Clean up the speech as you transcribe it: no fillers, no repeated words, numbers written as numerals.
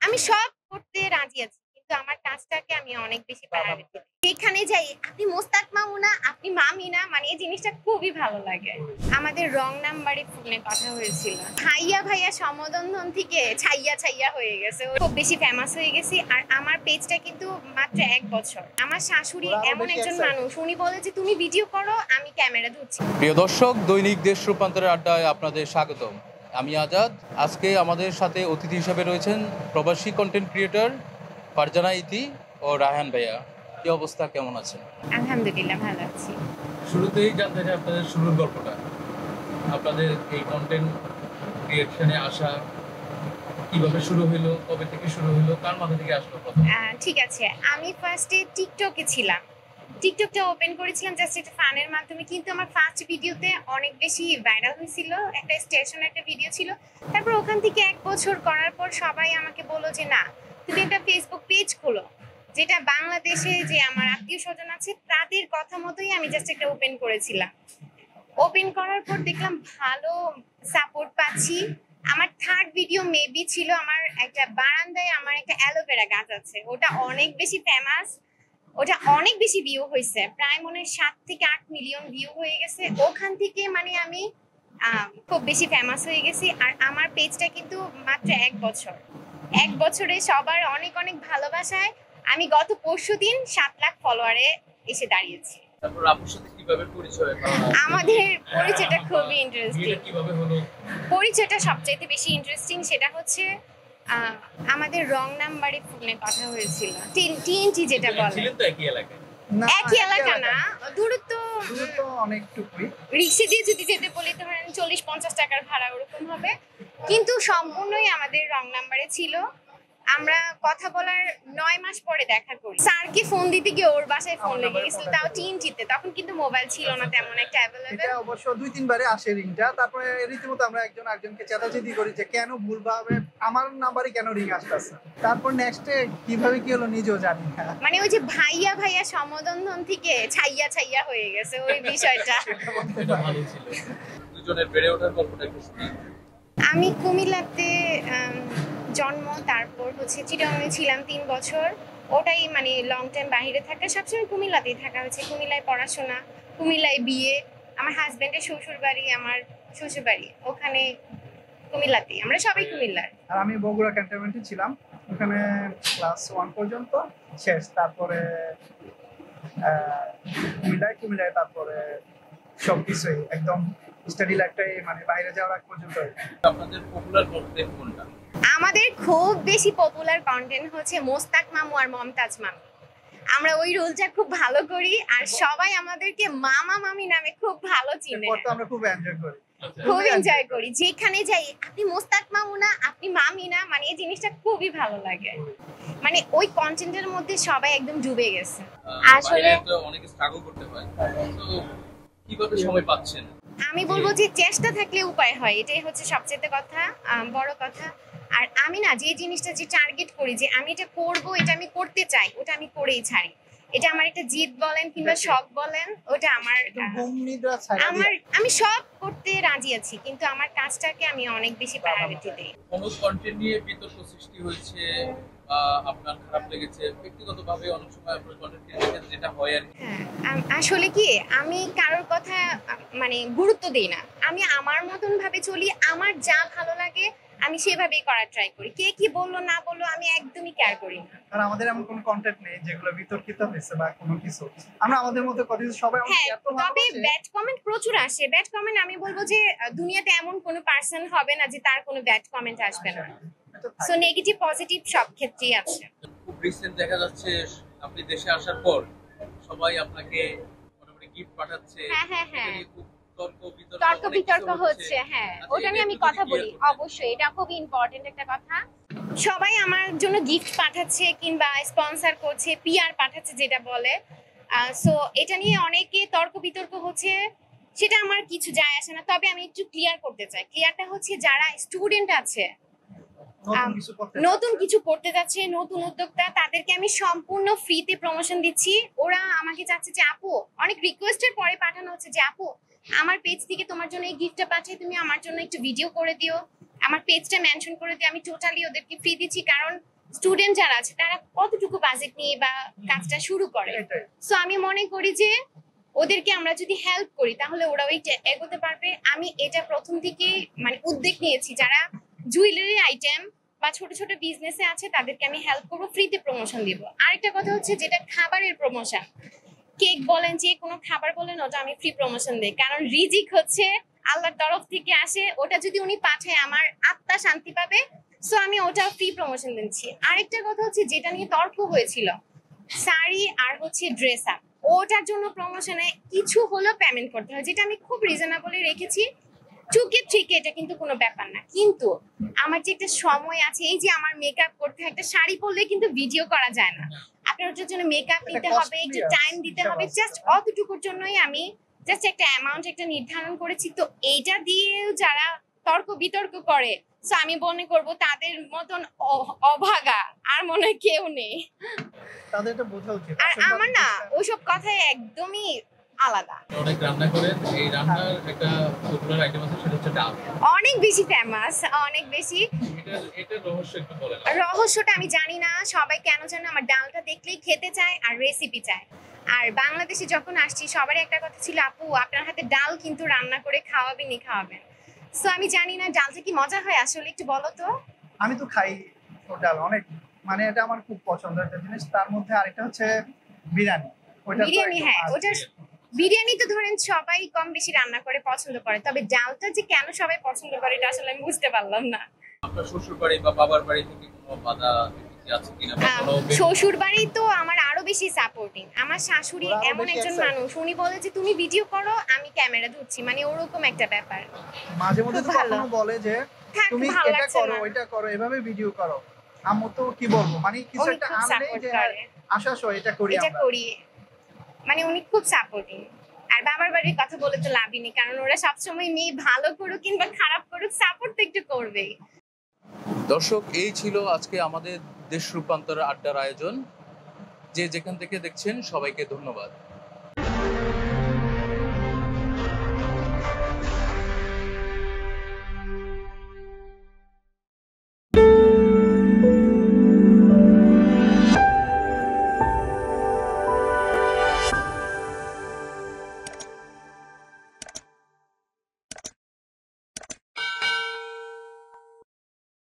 আমি সব করতে রাজি আছি। কিন্তু আমার কাজটাকে আমি অনেক বেশি প্রায়োরিটি দিই। যেখানে যাই আপনি মোস্তাক মামু না, আপনি মামি না, মানে এই জিনিসটা খুবই ভালো লাগে। আমাদের রং নাম্বারে ফোনে কথা হয়েছিল। ছাইয়া ভাইয়া সমদন্ধন থেকে ছাইয়া ছাইয়া হয়ে গেছে। ও খুব বেশি ফেমাস হয়ে গেছি। আর আমার পেজটা কিন্তু মাত্র ১ বছর। আমার শাশুড়ি এমন একজন মানুষ, উনি বলে যে তুমি ভিডিও করো, আমি ক্যামেরা ধরছি। প্রিয় দর্শক, দৈনিক দেশ রূপান্তরের আড্ডায় আপনাদের স্বাগতম। আমি আজাদ। আজকে আমাদের সাথে অতিথি হিসেবে রয়েছেন প্রবাসী কন্টেন্ট ক্রিয়েটর ফারজানা ইতি ও রায়হান ভাইয়া। কি অবস্থা, কেমন আছেন? আলহামদুলিল্লাহ ভালো আছি। শুরুতেই জানতে চাই আপনাদের শুরুর গল্পটা, আপনাদের এই কন্টেন্ট ক্রিয়েশনে আসা কিভাবে শুরু হলো, কবে থেকে শুরু হলো, কার মাথা থেকে আসলো প্রথম? ঠিক আছে, আমি ফার্স্টে টিকটকে ছিলাম। টিকটকটা ওপেন করেছিলাম জাস্ট একটা ফানের মাধ্যমে, কিন্তু আমার ফার্স্ট ভিডিওতে অনেক বেশি ভাইরাল হয়েছিল। একটা স্টেশন একটা ভিডিও ছিল। তারপর ওখান থেকে 1 বছর করার পর সবাই আমাকে বললো যে না, তুমি একটা ফেসবুক পেজ খোলো, যেটা বাংলাদেশে যে আমার আত্মীয় স্বজন আছে তাদের কথা মতোই আমি জাস্ট একটা ওপেন করেছিলাম। ওপেন করার পর দেখলাম ভালো সাপোর্ট পাচ্ছি। আমার থার্ড ভিডিও মেবি ছিল আমার একটা বারান্দায় আমার একটা অ্যালোভেরা গাছ আছে, ওটা অনেক বেশি ফেমাস। ওটা অনেক বেশি ভিউ হয়েছে, প্রায় মনে হয় 7 থেকে 8 মিলিয়ন ভিউ হয়ে গেছে। ওখান থেকে মানে আমি খুব বেশি ফেমাস হয়ে গেছি। আর আমার পেজটা কিন্তু মাত্র 1 বছর। 1 বছরে সবার অনেক অনেক ভালোবাসায় আমি গত পরশুদিন 7 লাখ ফলোয়ারে এসে দাঁড়িয়েছি। তারপর আপুর সাথে কিভাবে পরিচয়? আমাদের পরিচয়টা খুবই ইন্টারেস্টিং। কিভাবে হলো? পরিচয়টা সবচাইতে বেশি ইন্টারেস্টিং, সেটা হচ্ছে আমাদের রং নাম্বারে ফোনে কথা হয়েছিল। টিএনটি যেটা বলে। ছিলেন তো একই এলাকায়? একই এলাকা না, দূরত্ব অনেকটুকুই। রিক্সা দিয়ে যদি যেতে বলি ধরেন 40-50 টাকার ভাড়া ওরকম হবে, কিন্তু সম্পূর্ণই আমাদের রং নাম্বারে ছিল। আমরা কথা বলার 9 মাস পরে দেখা করি। স্যারকে ফোন দিতে গিয়ে ওর বাসায় ফোন লেগে গেছিল, তাও টিএনটিতে। তখন কিন্তু মোবাইল ছিল না তেমন একটা অ্যাভেলেবেল। এটা অবশ্য 2-3 বারে আসে রিংটা। তারপরে রীতিমতো আমরা একজন আরেকজনকে চেঁচাচেঁতি করি যে কেন ভুলভাবে আমার নাম্বারে কেন রিং আসতেছে। তারপর নেক্সটে কিভাবে কি হলো নিজেও জানি না। মানে ওই যে ভাইয়া ভাইয়া সমদন্ধন থেকে ছাইয়া ছাইয়া হয়ে গেছে ওই বিষয়টা। এটা ভালো ছিল। দুজনের বেড়ে ওঠার গল্পটা একটু শুনি। আমি কুমিল্লাতে জন্ম, তারপর হচ্ছে চিটাগাংয়ে ছিলাম 3 বছর। ওটাই মানে লং টাইম বাইরে থাকা, সবসময় কুমিল্লাতেই থাকা হয়েছে। কুমিল্লায় পড়াশোনা, কুমিল্লায় বিয়ে। আমার হাজবেন্ডের শ্বশুর বাড়ি, আমার শ্বশুর বাড়ি ওখানে কুমিল্লাতেই। আমরা সবাই কুমিল্লার। আর আমি বগুড়া ক্যান্টনমেন্টে ছিলাম, ওখানে ক্লাস 1 পর্যন্ত শেষ। তারপরে কুমিল্লায় তারপরে সবকিছুই একদম স্টাডি লাইফটাই মানে বাইরে যাওয়ার আগ পর্যন্ত। আপনাদের পপুলার কন্টেন্ট কোনটা? আমাদের খুব বেশি পপুলার কন্টেন্ট হচ্ছে মোস্তাক মামু আর মমতাজ মামি। আমরা ওই রোলটা খুব ভালো করি, আর সবাই আমাদেরকে মামা মামি নামে খুব ভালো চিনে। এরপর তো আমরা খুব এনজয় করি। খুব এনজয় করি। যেখানে যাই আপনি মোস্তাক মামু না, আপনি মামি না, মানে এই জিনিসটা খুবই ভালো লাগে। মানে ওই কন্টেন্টের মধ্যে সবাই একদম ডুবে গেছে। আসলে তো অনেক স্ট্রাগল করতে হয়, তো কিভাবে সময় পাচ্ছেন? আমি বলবো যে চেষ্টা থাকলে উপায় হয়, এটাই হচ্ছে সবচেয়ে কথা, বড় কথা। আর আমি না যে জিনিসটা যে টার্গেট করি যে আমি এটা করব, এটা আমি করতে চাই, ওটা আমি করেই ছাড়ি। এটা আমার একটা জিদ বলেন কিংবা শখ বলেন, ওটা আমার ঘুম নিদ্রা ছাড়া আমি সব করতে রাজি আছি, কিন্তু আমার কাজটাকে আমি অনেক বেশি প্রায়োরিটি দিই। কোন কন্টেন্ট নিয়ে বিতর্ক সৃষ্টি হয়েছে, আপনার খারাপ লেগেছে ব্যক্তিগতভাবে? অনেক সময় আপনার কন্টেন্ট ক্রিয়েটর যেটা হয় আর কি। হ্যাঁ, আসলে কি আমি কারোর কথা মানে গুরুত্ব দিই না। আমি আমার মতন ভাবে চলি, আমার যা ভালো লাগে আমি সেভাবেই করার ট্রাই করি। কে কি বললো না বললো আমি একদমই কেয়ার করি না। আর আমাদের এমন কোনো কন্টেন্ট নেই যেগুলো বিতর্কিত হয়েছে বা কোনো কিছু। আমরা আমাদের মতো কথা সবাই হ্যাঁ, এত তবে ভালোবাসে। ব্যাড কমেন্ট প্রচুর আসে। ব্যাড কমেন্ট আমি বলবো যে দুনিয়াতে এমন কোনো পার্সন হবে না যে তার কোনো ব্যাড কমেন্ট আসবে না। সো নেগেটিভ পজিটিভ সব ক্ষেত্রেই আছে। খুব রিসেন্ট দেখা যাচ্ছে আপনি দেশে আসার পর সবাই আপনাকে মোটামুটি গিফট পাঠাচ্ছে। হ্যাঁ। এটা নিয়ে খুব তর্ক বিতর্ক হচ্ছে। হ্যাঁ, ওটা নিয়ে আমি কথা বলি। অবশ্যই এটা খুব ইম্পর্টেন্ট একটা কথা। সবাই আমার জন্য গিফট পাঠাচ্ছে কিংবা স্পন্সর করছে, পিআর পাঠাচ্ছে যেটা বলে। সো এটা নিয়ে অনেকে তর্ক বিতর্ক হচ্ছে, সেটা আমার কিছু যায় আসে না। তবে আমি একটু ক্লিয়ার করতে চাই। ক্লিয়ারটা হচ্ছে যারা স্টুডেন্ট আছে, নতুন কিছু করতে যাচ্ছে, নতুন উদ্যোক্তা, তাদেরকে আমি সম্পূর্ণ ফ্রিতে প্রমোশন দিচ্ছি। ওরা আমাকে চাচ্ছে যে আপু, অনেক রিকোয়েস্টের পরে পাঠানো হচ্ছে যে আপু আমার পেজ থেকে তোমার জন্য এই গিফটটা পাঠিয়ে তুমি আমার জন্য একটু ভিডিও করে দিও, আমার পেজটা মেনশন করে দিও। আমি টোটালি ওদেরকে ফ্রি দিচ্ছি, কারণ স্টুডেন্ট যারা আছে তারা কতটুকু বাজেট নিয়ে বা কাজটা শুরু করে। এটাই। সো আমি মনে করি যে ওদেরকে আমরা যদি হেল্প করি তাহলে ওরাও এগোতে পারবে। আমি এটা প্রথম থেকে মানে উদ্যোগ নিয়েছি, যারা জুয়েলারি আইটেম বা ছোট ছোট বিজনেসে আছে তাদেরকে আমি হেল্প করবো, ফ্রিতে প্রমোশন দিব। আরেকটা কথা হচ্ছে যেটা খাবারের প্রমোশন, কেক বলেন যে কোনো খাবার বলেন, ওটা আমি ফ্রি প্রমোশন দিই, কারণ রিজিক হচ্ছে আল্লাহর তরফ থেকে আসে, ওটা যদি উনি পাঠায় আমার আত্মা শান্তি পাবে। সো আমি ওটা ফ্রি প্রমোশন দিচ্ছি। আরেকটা কথা হচ্ছে যেটা নিয়ে তর্ক হয়েছিল, শাড়ি আর হচ্ছে ড্রেস আপ, ওটার জন্য প্রমোশনে কিছু হলেও পেমেন্ট করতে হয়, যেটা আমি খুব রিজনেবলি রেখেছি। টুকে ট্রিকে এটা কিন্তু কোনো ব্যাপার না, কিন্তু আমার যে একটা সময় আছে, এই যে আমার মেকআপ করতে হয়, একটা শাড়ি পরলে কিন্তু ভিডিও করা যায় না, আপনার ওটার জন্য মেকআপ এটা নিতে হবে, costly একটু আছে, টাইম দিতে হবে, হিসাব আছে। জাস্ট অতটুকুর জন্যই আমি জাস্ট একটা অ্যামাউন্ট একটা নির্ধারণ করেছি। তো এইটা দিয়েও যারা তর্ক বিতর্ক করে, সো আমি মনে করব তাদের মতন অভাগা আর মনে হয় কেউ নেই। তাদের এটা বোঝা উচিত। আর আসলে আমার না তাদের ওইসব কথাই একদমই আলাদা। অনেক রান্না করেন, এই রান্নার একটা পপুলার আইটেম আছে সেটা হচ্ছে ডাল। অনেক বেশি ফেমাস, অনেক বেশি। এটার রহস্য একটু বলেন। রহস্যটা আমি জানি না, সবাই কেন যেন আমার ডালটা দেখলেই খেতে চায় আর রেসিপি চায়। আর বাংলাদেশে যখন আসছি সবারই একটা কথা ছিল, আপু আপনার হাতে ডাল কিন্তু রান্না করে খাওয়াবেনই খাওয়াবেন। সো আমি জানি না ডালটা কি মজা হয় আসলে, একটু বলো তো। আমি তো খাই ডাল অনেক, মানে এটা আমার খুব পছন্দের একটা জিনিস। তার মধ্যে আরেকটা হচ্ছে বিরিয়ানি। ওইটা তো বিরিয়ানি, একদম হ্যাঁ must। ওটা বিরিয়ানি তো ধরেন সবাই কম বেশি রান্না করে পছন্দ করে, তবে ডালটা যে কেন সবাই পছন্দ করে এটা আসলে আমি বুঝতে পারলাম না। আপনার শ্বশুর বাড়ি বা বাবার বাড়ি থেকে কোনো বাধা বিপত্তি আছে কিনা বা কোনো শ্বশুর বাড়ি তো আমার আরো বেশি সাপোর্টিং। আমার শাশুড়ি ওরা আরো এমন বেশি একজন excited। মানুষ, উনি বলে যে তুমি ভিডিও করো আমি ক্যামেরা ধরছি, মানে ওরকম একটা ব্যাপার। মাঝে মধ্যে তো খুব ভালো। কখনো বলে যে থাক, তুমি ভালো এটা লাগছে করো না। ওইটা করো এভাবে ভিডিও করো। আম্মু তো কি বলবো, মানে কিছু উনি একটা খুব আনলে সাপোর্ট যে হ্যাঁ, করে, আসো আসো এটা করি এটা আমরা। করি, মানে উনি খুব সাপোর্টিং। আর বাবার বাড়ির কথা বলে তো লাভই নেই, কারণ ওরা সবসময় মেয়ে ভালো করুক কিংবা খারাপ করুক সাপোর্ট তো একটু করবেই। দর্শক, এই ছিল আজকে আমাদের দেশ রূপান্তর আড্ডার আয়োজন। যে যেখান থেকে দেখছেন সবাইকে ধন্যবাদ।